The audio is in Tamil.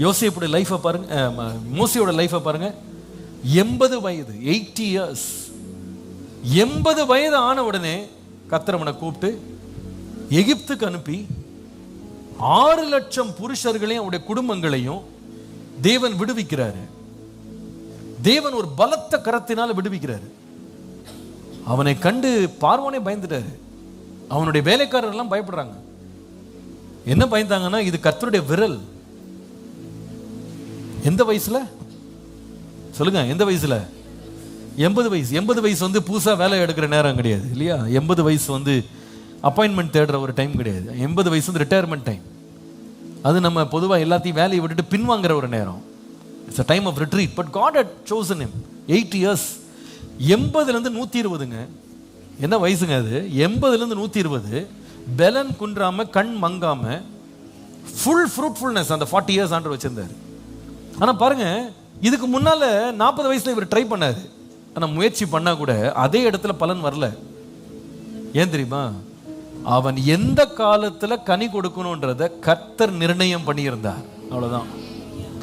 யோசேப்புடைய லைஃபை பாருங்க, மோசேயோட லைஃபை பாருங்க. 80 வயது, 80 years. 80 வயது ஆன உடனே கர்த்தர் அவனை கூப்பிட்டு எகிப்துக்கு அனுப்பி 6 லட்சம் புருஷர்களையும் அவருடைய குடும்பங்களையும் தேவன் விடுவிக்கிறாரு. தேவன் ஒரு பலத்த கரத்தினால விடுவிக்கிறாரு. அவனை கண்டு பார்வோனே பயந்துட்டாரு. அவனுடைய வேலைக்காரர் எல்லாம் பயப்படுறாங்க. என்ன பயந்தாங்கன்னா, இது கர்த்தருடைய விரல். எந்த வயசுல சொல்லுங்க, எந்த வயசுல? 80 வயசு. 80 வயசு வந்து புதுசா வேலை எடுக்கிற நேரம் கிடையாது இல்லையா? 80 வயசு வந்து அப்பாயின்மெண்ட் தேடுற ஒரு டைம் கிடையாது. 80 வயசு வந்து ரிட்டையர்மெண்ட் டைம். அது நம்ம பொதுவாக எல்லாத்தையும் வேலையை விட்டுட்டு பின்வாங்குற ஒரு நேரம். It's a time of retreat. But god had chosen him. 8 years. 80லேருந்து 120ங்க. என்ன வயசுங்க அது? 80லேருந்து 120. பெலன் குன்றாம, கண் மங்காம, ஃபுல் ஃப்ரூட்ஃபுல்னஸ் அந்த 40 years ஆண்டு வச்சிருந்தாரு. ஆனா பாருங்க, இதுக்கு முன்னால 40 வயசுல இவர் ட்ரை பண்ணாரு. ஆனா முயற்சி பண்ணா கூட அதே இடத்துல பலன் வரல. ஏன் தெரியுமா? அவன் எந்த காலத்துல கனி கொடுக்கணும்ன்றத கர்த்தர் நிர்ணயம் பண்ணியிருந்தார். அவ்வளவுதான்.